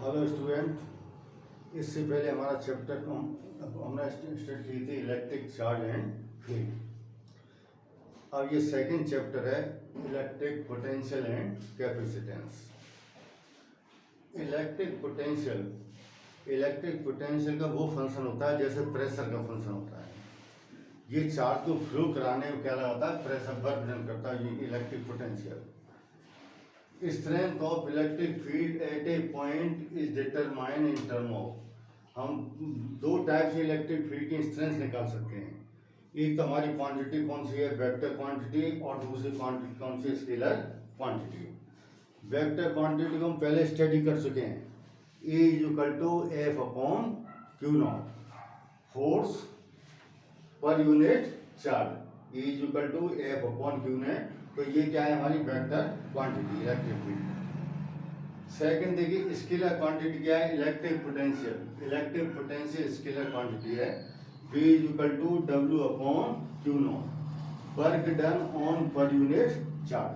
Hello student, इससे पहले हमारा चैप्टर हमने स्टार्ट की थी इलेक्ट्रिक चार्ज एंड फील्ड। अब ये सेकंड चैप्टर है electric potential and capacitance. Electric potential का वो फंक्शन होता है जैसे प्रेशर का फंक्शन होता है। ये चार्ज को फ्लो कराने में क्या लगाता है, प्रेशर वर्क डन करता है। ये electric potential. Strength of electric field at a point is determined in term of, हम दो टाइप से इलेक्ट्रिक फील्ड की स्ट्रेंथ निकाल सकते हैं। एक तो हमारी क्वांटिटी कौन सी है, वेक्टर क्वांटिटी, और दूसरी क्वांटिटी कौन सी, स्केलर क्वांटिटी। वेक्टर क्वांटिटी को हम पहले स्टडी कर चुके हैं। E = F upon Q not, force per unit charge. E = F upon Q nought. तो ये क्या है, हमारी vector quantity electric field. Second देखिए, स्केलर क्वांटिटी क्या है, electric potential. Electric potential scalar quantity है। V = W upon Q not, work done on per unit charge.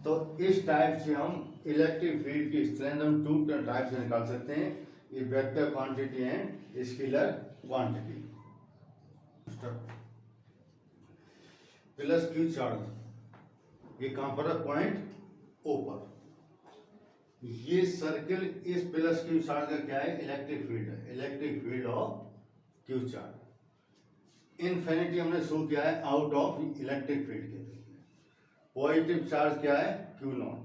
तो इस टाइप से हम इलेक्ट्रिक फील्ड की स्ट्रेंथ हम टू टाइप से निकाल सकते हैं, ये vector quantity and scalar quantity. Plus Q charge ये कहां पर है, पॉइंट O पर। ये सर्किल, इस प्लस Q चार्ज का क्या है, इलेक्ट्रिक फील्ड है, electric field of Q charge. Infinity हमने शो किया है आउट ऑफ इलेक्ट्रिक फील्ड के। पॉजिटिव चार्ज क्या है, Q नॉट।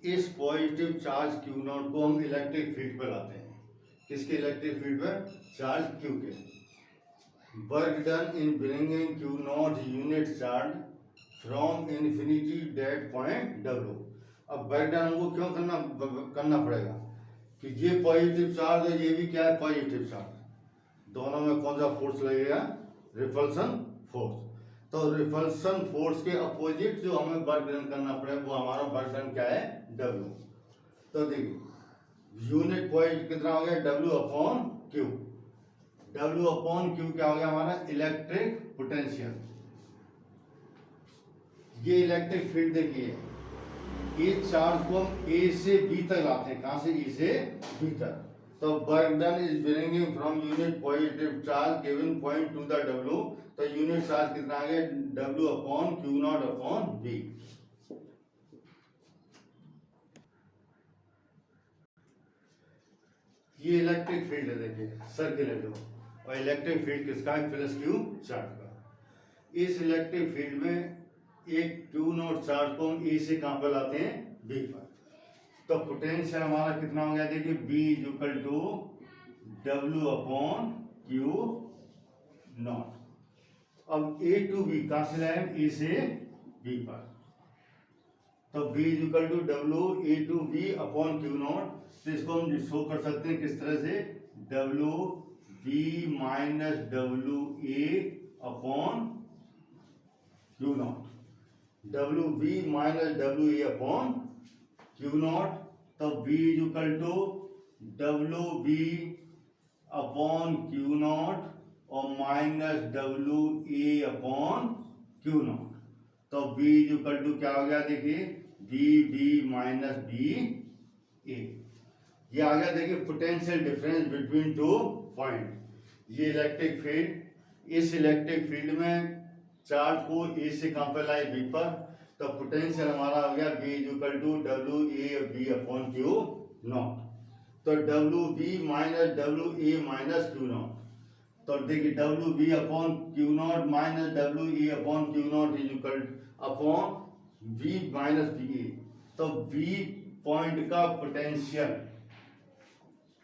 इस पॉजिटिव चार्ज Q नॉट को हम इलेक्ट्रिक फील्ड पर लाते हैं। किसके इलेक्ट्रिक फील्ड पर, चार्ज Q के। Work done in bringing Q not unit charge from infinity date point W। अब वर्क डन को क्यों करना पड़ेगा कि ये पॉजिटिव चार्ज है, ये भी क्या है, पॉजिटिव चार्ज। दोनों में कौन सा फोर्स लगेगा, रिपल्सन फोर्स। तो रिपल्सन फोर्स के अपोजिट जो हमें वर्क डन करना पड़ेगा वो हमारा वर्क डन क्या है, W। तो देखिए यूनिट पॉइंट कितना हो गया, W upon Q। W upon Q क्या हो गया हमारा, इलेक्ट्रिक पोटेंशियल। ये इलेक्ट्रिक फील्ड देखिए, इस चार्ज को हम A से B तक लाते हैं। कहां से, E से B तक। तो work done is bringing from unit positive charge given point two the W। तो यूनिट चार्ज कितना आ गया, W upon Q naught upon B। ये इलेक्ट्रिक फील्ड है, देखिए सर्किल है जो, और इलेक्ट्रिक फील्ड किसका है, प्लस Q चार्ज का। इस इलेक्ट्रिक फील्ड में एक Q नॉट चार्ज को हम E से कहां पर लाते हैं, B पर। तो पोटेंशियल हमारा कितना हो गया, देखिए B = W upon Q not. अब A to B कहां से लाए, E से B पर। तो B = W A to B upon Q nought. तो इसको हम शो कर सकते हैं किस तरह से, WB - WA upon Q nought. WB - WA upon Q nought. तो B = WB upon Q nought और minus WA upon Q nought. तो B = क्या हो गया, देखिए BB - BA। ये आ गया, देखिए potential difference between two point. ये इलेक्ट्रिक फील्ड, इस इलेक्ट्रिक फील्ड में चार्ज को A से कहां पर लाए, B पर। तो पोटेंशियल हमारा हो गया B = WAB upon Q nought. तो WB - WA - Q नॉट। तो देखिए WB upon Q not minus WA upon Q naught is upon B - BA। तो B पॉइंट का पोटेंशियल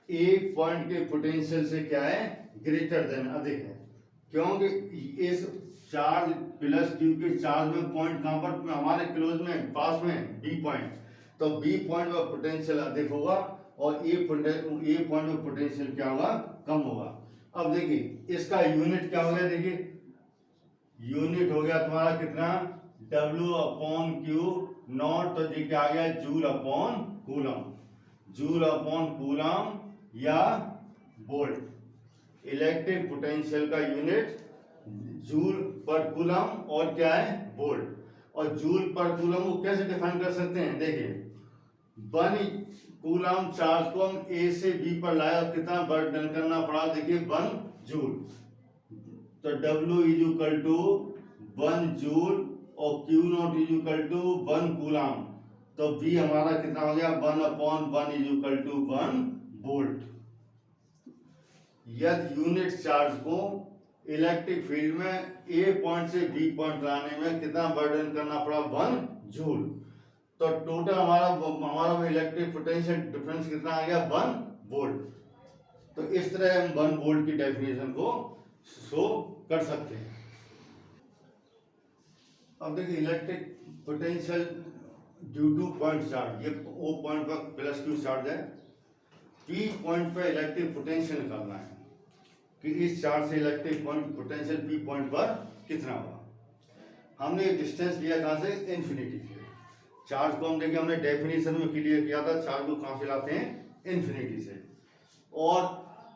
A पॉइंट के पोटेंशियल से क्या है, ग्रेटर देन, अधिक है। क्योंकि इस चार्ज प्लस Q के चार्ज में पॉइंट कहां पर, हमारे क्लोज में, पास में B पॉइंट। तो B पॉइंट में पोटेंशियल अधिक होगा और A पॉइंट में पोटेंशियल क्या होगा, कम होगा। अब देखिए इसका यूनिट क्या हो गया, देखिए यूनिट हो गया तुम्हारा कितना, W अपॉन Q नॉट। तो देखिए आ गया joule upon coulomb. Joule upon coulomb या वोल्ट। इलेक्ट्रिक पोटेंशियल का यूनिट जूल पर कूलम और क्या है, वोल्ट। और जूल पर कूलम को कैसे डिफाइन कर सकते हैं, देखिए 1 कूलम चार्ज को हम ए से बी पर लाए और कितना वर्क डन करना पड़ा, देखिए 1 जूल। तो W is equal to 1 joule और Q naught is equal to 1 coulomb. तो V हमारा कितना हो गया, 1/1 इज इक्वल टू 1 वोल्ट। यदि यूनिट चार्ज को इलेक्ट्रिक फील्ड में ए पॉइंट से बी पॉइंट लाने में कितना बर्डन करना पड़ा, 1 जूल। तो टोटल हमारा इलेक्ट्रिक पोटेंशियल डिफरेंस कितना आ गया, 1 वोल्ट। तो इस तरह हम 1 वोल्ट की डेफिनेशन को शो कर सकते हैं। अब देखिए electric potential due to point charge, ये O पॉइंट पर प्लस Q चार्ज है, P पॉइंट पर इलेक्ट्रिक पोटेंशियल निकालना है कि इस चार्ज से इलेक्ट्रिक पोटेंशियल P पॉइंट पर कितना होगा। हमने डिस्टेंस लिया कहाँ से, इन्फिनिटी से। चार्ज को हम देखिए हमने डेफिनेशन में क्लियर किया था, चार्ज को कहाँ से लाते हैं, इन्फिनिटी से। और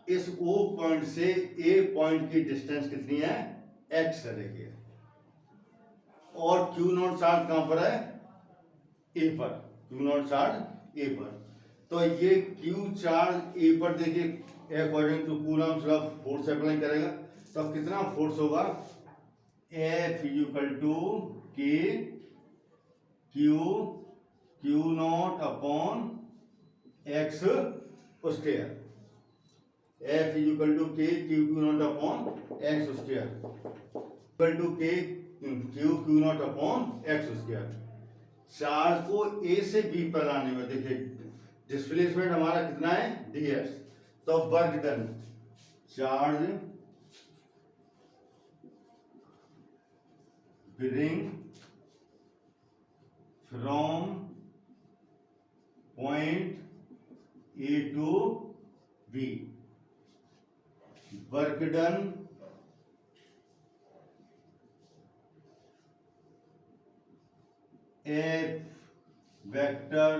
इस O पॉइंट से A पॉइंट की डिस्टेंस कितनी है, x है देखिए। और Q नॉट चार्ज कहाँ पर है, A पर, Q नॉट चार्ज A पर। तो ये Q चार्ज A पर देखिए according to coulomb force apply करेगा, तो कितना फोर्स होगा, F equal to K Q naught upon x square. F equal to K Q naught upon x square equal to K Q naught upon x square. Charge को A से B पर लाने में देखिए डिस्प्लेसमेंट हमारा कितना है, ds। तो work done, charge bring from point A to B, work done F vector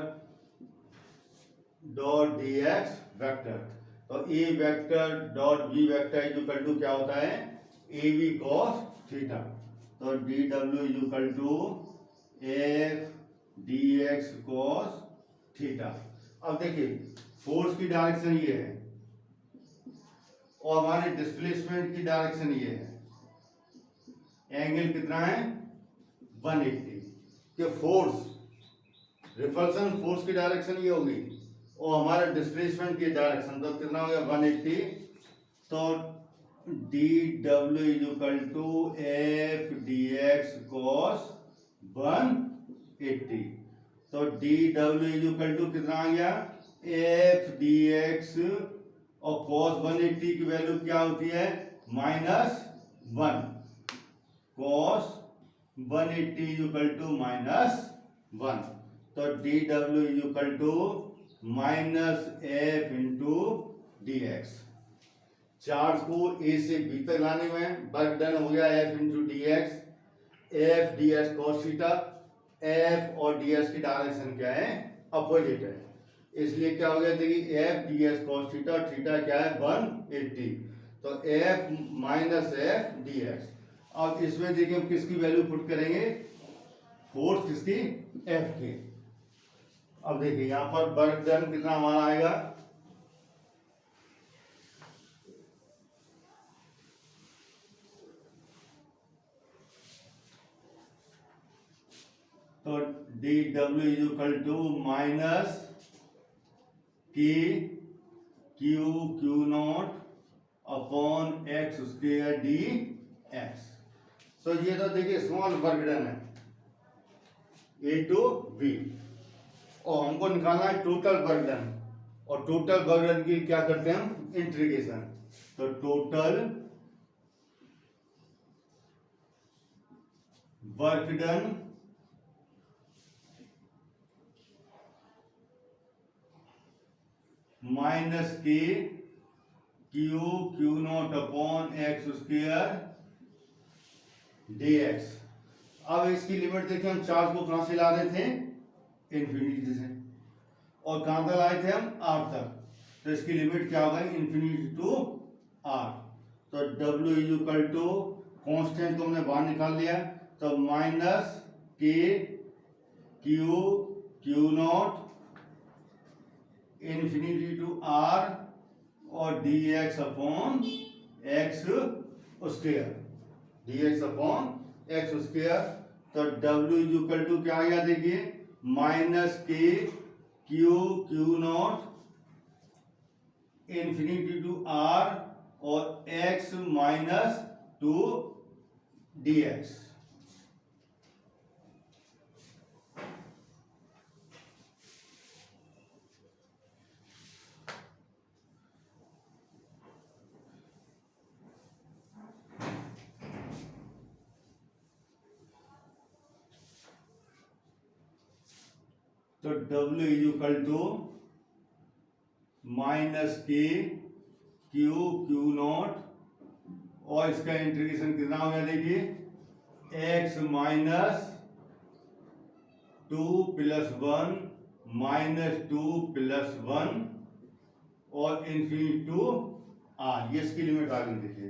dot dx vector. तो A vector dot B vector is equal to क्या होता है, AB cos थीटा। तो dW is equal to F dx cos theta. अब देखिए force की direction ये है और हमारे डिस्प्लेसमेंट की डायरेक्शन ये है। एंगल कितना है, 180। कि फोर्स रिपल्सन फोर्स की डायरेक्शन ये होगी और हमारा डिस्प्लेसमेंट की डायरेक्शन, तो कितना हो गया 180। तो dW is equal to F dx cos 180। तो dW इज इक्वल टू कितना आ गया, F dx और cos 180 की वैल्यू क्या होती है, -1। cos 180 is equal to -1। तो dW is equal to -F into dx। Charge को A से B तक लाने में वर्क डन हो गया F into dx। F ds cos theta, F और ds की डायरेक्शन क्या है, अपोजिट है, इसलिए क्या हो गया, देखिए F ds cos theta, theta क्या है 180। तो F माइनस F dx। अब इसमें देखिए हम किसकी वैल्यू पुट करेंगे, फोर्स किसकी, F की। अब देखिए यहां पर वर्क डन कितना हमारा आएगा, तो dW is equal to minus K Q naught upon x square dx। तो ये तो देखिए स्मॉल वर्क डन है A टू B और हमको निकालना है टोटल वर्क डन। और टोटल वर्क डन की क्या करते हैं हम, इंटीग्रेशन। तो total work done minus K Q naught upon x square dx। अब इसकी लिमिट देखिए, हम चार्ज को कहां से ला रहे थे, इन्फिनिटी से, और कहां तक लाए थे हम, R तक। तो इसकी लिमिट क्या होगा, इन्फिनिटी टू R। तो W is equal to constant को हमने बाहर निकाल लिया, तो minus K Q nought infinity to R और d x upon x square, d x upon x square. तो W इज इक्वल टू क्या आ गया देखिए, minus K Q Q nought infinity to R और x minus two d x. तो W is equal to minus K Q Q nought और इसका integration कितना हो गया देखिए, x minus 2 plus 1 minus 2 plus 1 और इन्फिनिटी टू आर, ये इसकी लिमिट आ गई देखिए।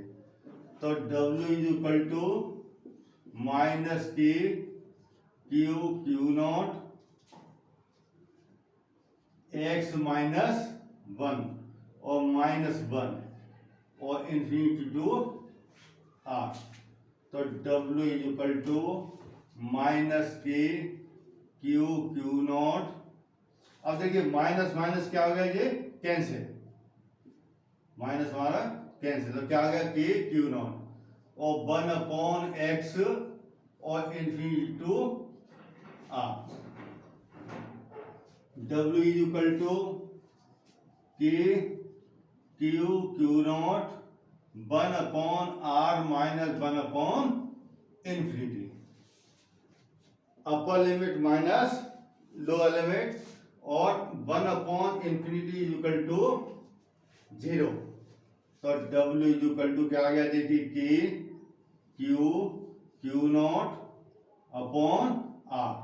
तो W is equal to minus K Q Q nought x minus 1 और माइनस 1 और इन्फिनिटी टू आर। तो W is equal to minus K Q Q nought. अब देखिए माइनस माइनस क्या हो गया, ये कैंसिल, माइनस हमारा कैंसिल, तो क्या आ गया के क्यू नॉट और 1 अपॉन एक्स और infinity to R. W is equal to K Q Q nought 1 upon R minus 1 upon infinity, upper limit minus lower limit, और 1 upon infinity is equal to 0। तो W is equal to क्या आ गया देखिए, K Q Q naught upon R.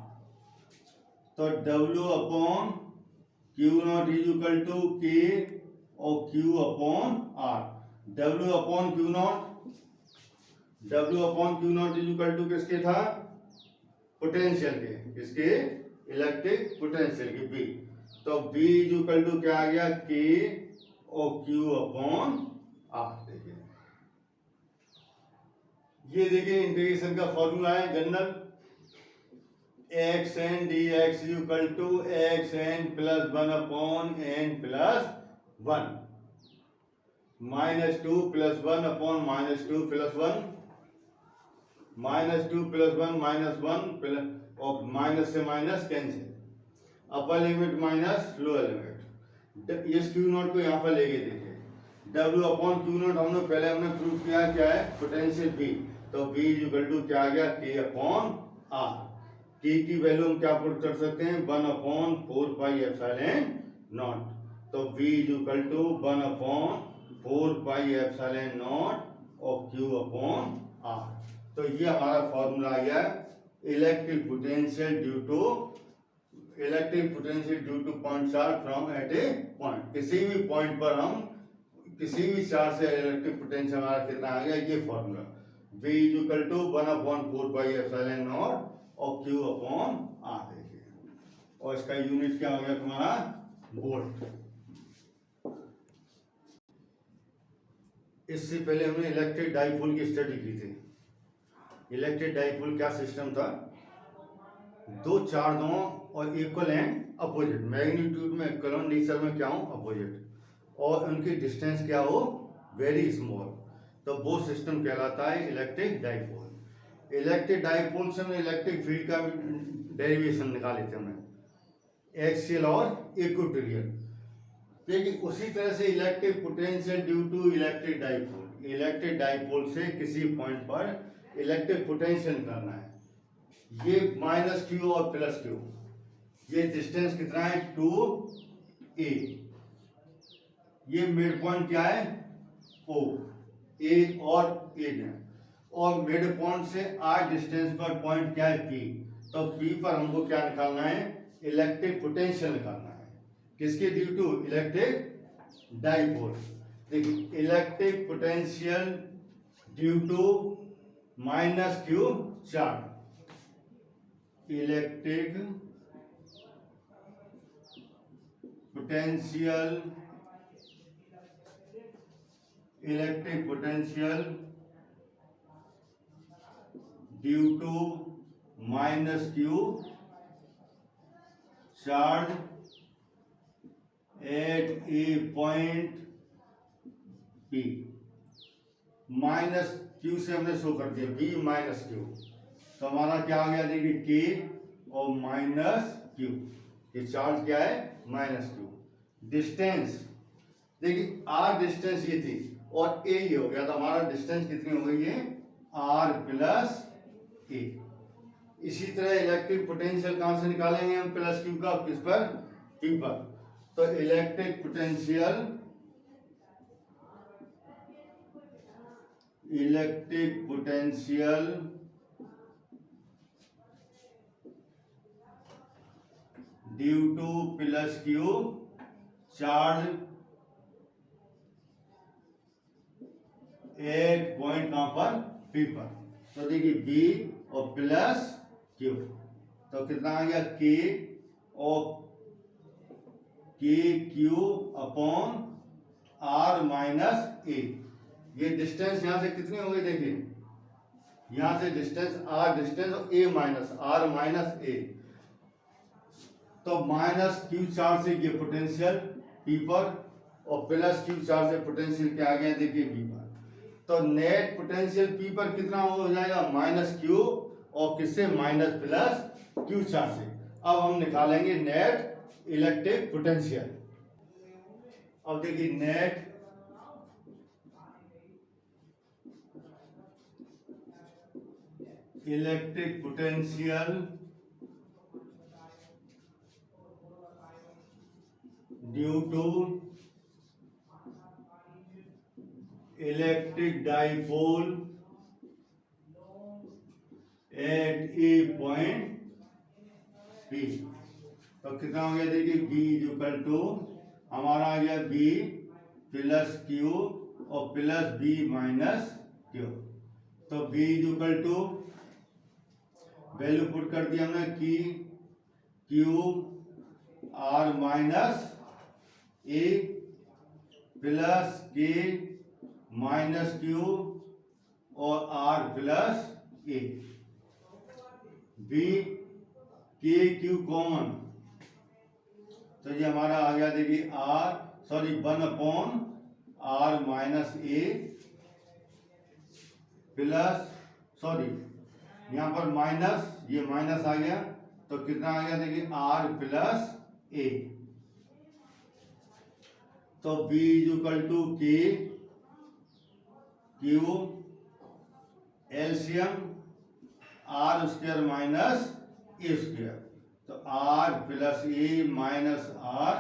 तो W upon q naught is equal to K और Q upon R. W upon q naught, W upon q naught is equal to किसके था, potential के, किसके, इलेक्ट्रिक पोटेंशियल के B। तो B is equal to क्या आ गया, K और Q अपॉन आर। देखिए ये देखिए इंटीग्रेशन का फॉर्मूला है general, x n d x equal to x n plus 1 upon n plus 1 minus 2 plus 1 upon minus 2 plus 1 minus 2 plus 1 minus 1 plus और माइनस से minus cancel, upper limit minus lower limit. इस q naught को यहाँ पर लेके देखिए, W upon q naught हमने prove किया क्या है, पोटेंशियल B। तो B इज इक्वल टू क्या आ गया, K अपॉन आर। K की वैल्यू हम क्या पुट कर सकते हैं, 1 अपॉन 4 पाई एप्सिलॉन नॉट। तो V is equal to 1 upon 4 pi epsilon naught और Q अपॉन R। तो ये हमारा फॉर्मूला आ गया, electric potential due to point charge from at a point. किसी भी पॉइंट पर हम किसी भी चार्ज से इलेक्ट्रिक पोटेंशियल हमारा कितना आ गया, ये formula. V is equal to 1 upon 4 pi epsilon naught और Q अपॉन आर। देखिए और इसका यूनिट क्या हो गया तुम्हारा, वोल्ट। इससे पहले हमने इलेक्ट्रिक डाइपोल की स्टडी की थी। इलेक्ट्रिक डाइपोल क्या सिस्टम था, दो चार्जों और इक्वल एंड अपोजिट, मैग्नीट्यूड में इक्वल, नेचर में क्या हो अपोजिट, और उनकी डिस्टेंस क्या हो वेरी स्मॉल, तो वो सिस्टम कहलाता है इलेक्ट्रिक डाइपोल। इलेक्ट्रिक डाइपोल से हमने इलेक्ट्रिक फील्ड का डेरिवेशन निकाले थे हमने, एक्सियल और इक्वेटोरियल। लेकिन उसी तरह से electric potential due to electric dipole, electric dipole से किसी पॉइंट पर इलेक्ट्रिक पोटेंशियल करना है, ये माइनस क्यू और प्लस क्यू, ये डिस्टेंस कितना है 2a, ये मिड पॉइंट क्या है O, A और A है, और मिड पॉइंट से R डिस्टेंस पर पॉइंट क्या है P। तो P पर हमको क्या निकालना है, इलेक्ट्रिक पोटेंशियल निकालना है, किसके ड्यू टू इलेक्ट्रिक डाइपोल। देखिए electric potential due to minus q charge, electric potential due to minus q charge at a point P। Minus Q से हमने शो कर दिया V माइनस क्यू, तो हमारा क्या आ गया देखिए K और माइनस क्यू। ये चार्ज क्या है माइनस क्यू। डिस्टेंस देखिए R डिस्टेंस ये थी और A ये हो गया, तो हमारा डिस्टेंस कितनी हो गई है R प्लस A। इसी तरह इलेक्ट्रिक पोटेंशियल कहां से निकालेंगे हम प्लस क्यू का, किस पर P पर। तो electric potential due two plus Q charge at point कहां पर P पर। तो देखिए B और प्लस क्यू, तो कितना आ गया K और KQ upon R minus A। ये डिस्टेंस यहां से कितनी हो गई देखिए, यहां से डिस्टेंस R डिस्टेंस और A minus R minus A। तो माइनस क्यू चार्ज से ये पोटेंशियल P पर और प्लस क्यू चार्ज से पोटेंशियल क्या आ गया देखिए P पर। तो नेट पोटेंशियल P पर कितना हो जाएगा माइनस क्यू और किससे माइनस प्लस क्यू चार्ज से। अब हम निकालेंगे नेट इलेक्ट्रिक पोटेंशियल। अब देखिए net electric potential due to electric dipole at a point P। तो कितना हो गया देखिए B इक्वल टू हमारा आ गया B प्लस Q और प्लस B माइनस Q। तो B equal to value put कर दिया हमने कि Q R minus A plus K minus Q और R plus A। B K Q common, तो ये हमारा आ गया देखिए one upon R minus A plus यहाँ पर माइनस, ये माइनस आ गया तो कितना आ गया देखिए R प्लस A। तो B equal to K Q LCM R square minus A square, तो R plus A minus R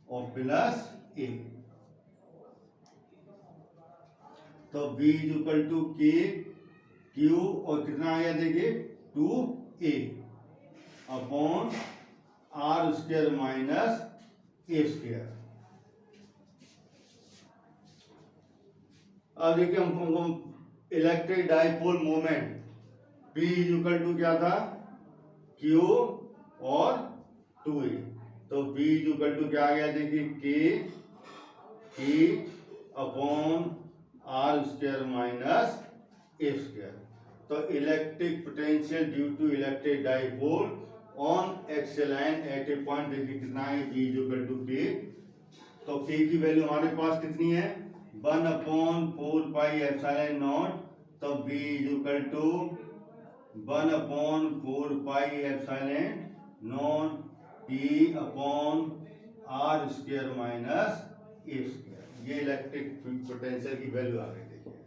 और प्लस A। तो B equal to K Q और कितना आ गया देखिए 2A upon R square minus A square. अब देखिए हमको electric dipole moment B equal to क्या था Q और 2A। तो B इक्वल टू क्या आ गया देखिए K upon R square minus A square. तो electric potential due to electric dipole on axial line at a point देखिए कितना है B इक्वल टू K। तो K की वैल्यू हमारे पास कितनी है 1/4 पाई एप्सिलॉन नॉट। तो B equal to 1/4 pi epsilon nought P upon R square minus A square. ये इलेक्ट्रिक पोटेंशियल की वैल्यू आ गई देखिए।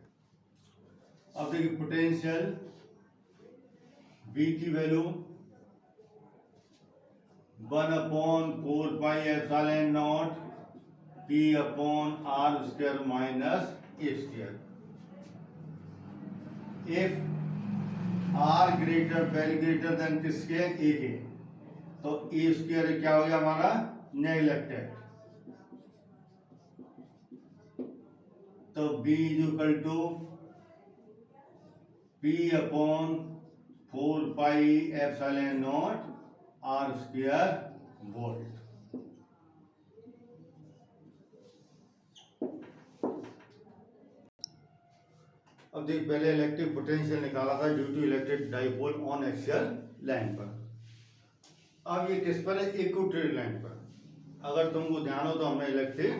अब देखिए पोटेंशियल B की value 1/4 pi epsilon nought P upon R square minus A square. If R greater very greater than किसके A के, तो A स्क्वायर क्या हो गया हमारा नेग्लेक्टेड। तो B equal to P upon 4 pi epsilon naught R square volt. अब देख, पहले इलेक्ट्रिक पोटेंशियल निकाला था due to electric dipole on axial line पर। अब ये किस पर है? इक्वेटोरियल लाइन पर। अगर तुमको ध्यान हो तो हमने इलेक्ट्रिक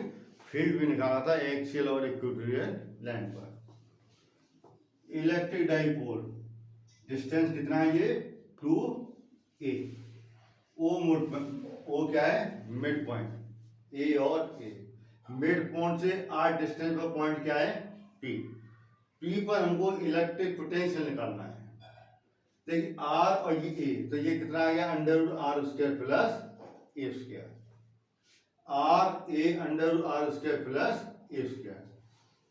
फील्ड भी निकाला था एक्सियल और इक्वेटोरियल लाइन पर। इलेक्ट्रिक डाइपोल डिस्टेंस कितना है? ये 2a। ओ क्या है? मिड पॉइंट, ए और ए। मिड पॉइंट से r डिस्टेंस पर पॉइंट क्या है? p। p पर हमको इलेक्ट्रिक पोटेंशियल निकालना है। देखिए r और ये a, तो ये कितना आ गया? Under root R square plus A square. R A under root R square plus A square.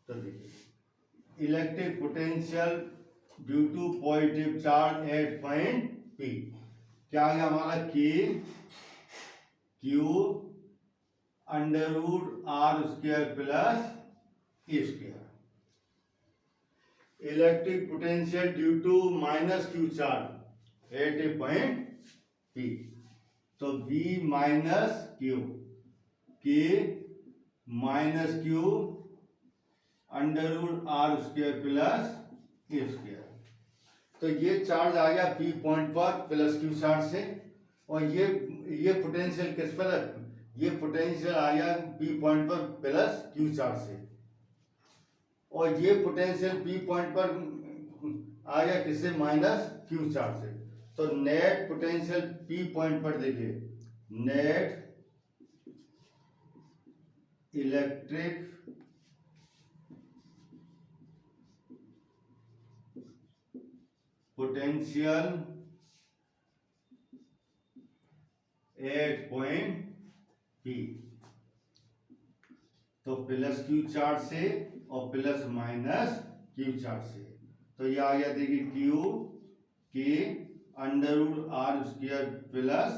तो देखिए electric potential due to positive charge at point p क्या आ गया हमारा? k q under root R square plus A square. Electric potential due to minus q charge at a point p, तो v minus q, k minus q under root R square plus A square. तो ये charge आ गया p point पर plus Q charge से, और ये potential किस पर है? ये पोटेंशियल आ गया p पॉइंट पर प्लस क्यू चार्ज से, और ये पोटेंशियल p पॉइंट पर आ गया किससे? माइनस क्यू चार्ज से। तो नेट पोटेंशियल p पॉइंट पर देखिए, net electric potential at point p, तो प्लस क्यू चार्ज से और प्लस माइनस क्यू चार्ज से। तो ये आ गया देखिए क्यू के under root R square plus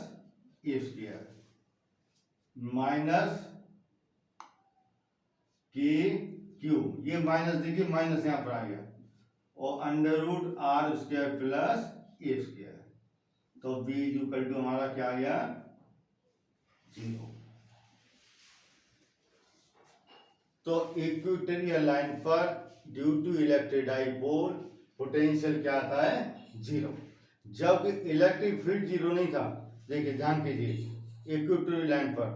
A square minus K q, ये माइनस देखिए, माइनस यहां पर आ गया, और under root R square plus A square. तो b इक्वल टू हमारा क्या आ गया? 0। तो इक्वेटोरियल लाइन पर due to electric dipole potential क्या आता है? 0। जब इलेक्ट्रिक फील्ड 0 नहीं था, देखिए ध्यान कीजिए, इक्वेटोरियल लाइन पर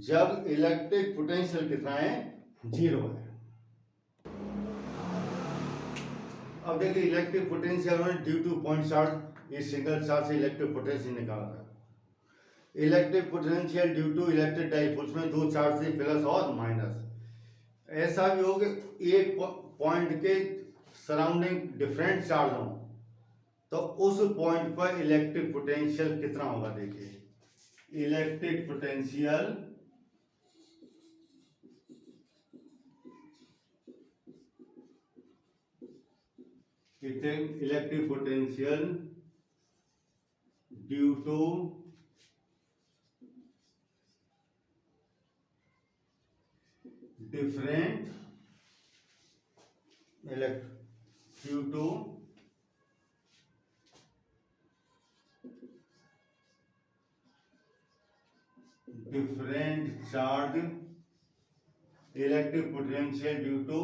जब इलेक्ट्रिक पोटेंशियल कितना है? 0 है। अब देखिए इलेक्ट्रिक पोटेंशियल में ड्यू टू पॉइंट चार्ज, इस सिंगल चार्ज से इलेक्ट्रिक पोटेंशियल निकाला था। Electric potential due to electric dipole में दो चार्ज थे, प्लस और माइनस। ऐसा भी हो कि एक पॉइंट के सराउंडिंग डिफरेंट चार्ज हो, तो उस पॉइंट पर इलेक्ट्रिक पोटेंशियल कितना होगा? देखिए electric potential electric potential due to different due to different charge, electric potential due to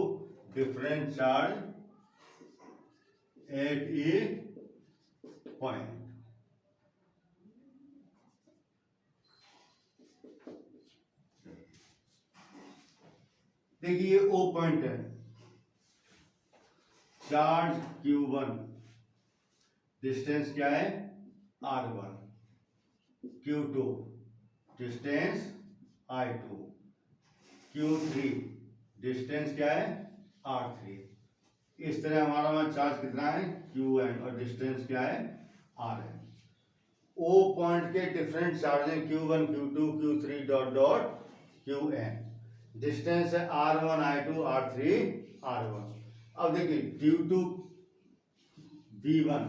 different charge at a point। देखिए ओ पॉइंट है, चार्ज Q1, डिस्टेंस क्या है? R1, Q2 distance I2, Q3 distance क्या है? R3। इस तरह हमारा वहां चार्ज कितना है? Qn, और डिस्टेंस क्या है? Rn। ओ पॉइंट के डिफरेंट चार्ज हैं Q1, Q2, Q3 dot dot Qn। Distance है R1, I2, R3, R1। अब देखिए due to V1,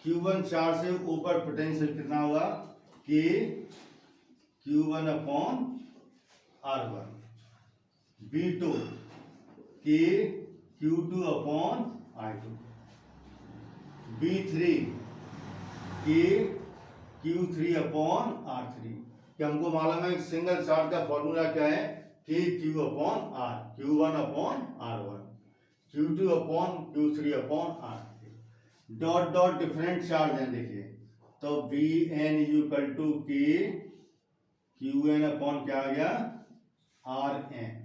Q1 charge से ऊपर पोटेंशियल कितना होगा? K Q1 upon R1। V2 K Q2 upon I2। V3 K Q3 upon R3। कि हमको मालूम है सिंगल चार्ज का फॉर्मूला क्या है? K Q upon R, Q1 upon R1। Q2 upon Q3 upon R3 dot dot different charge हैं देखिए, तो Vn इज इक्वल टू के Qn अपॉन क्या आ गया Rn।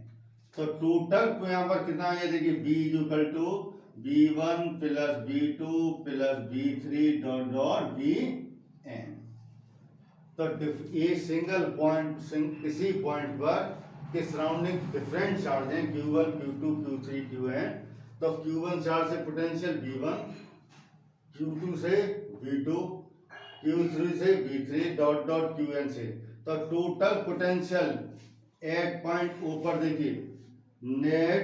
तो टोटल तो यहाँ पर कितना आ गया देखिए, B is equal to V1 plus V2 plus V3 dot dot Vn। तो ये सिंगल पॉइंट किसी पॉइंट पर के सराउंडिंग डिफरेंट चार्ज हैं Q1 Q2 Q3 Qn। तो Q1 चार्ज से पोटेंशियल V1, Q2 से V2, Q3 से V3 डॉट डॉट Qn से। तो total potential at point O पर देखिए नेट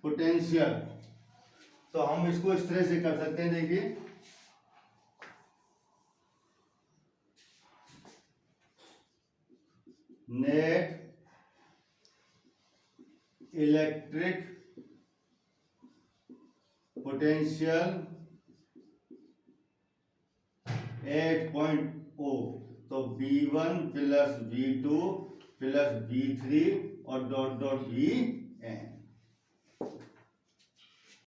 पोटेंशियल, तो हम इसको इस तरह से कर सकते हैं देखिए, net electric potential at point O, तो V1 plus V2 plus V3 और डॉट डॉट Vn।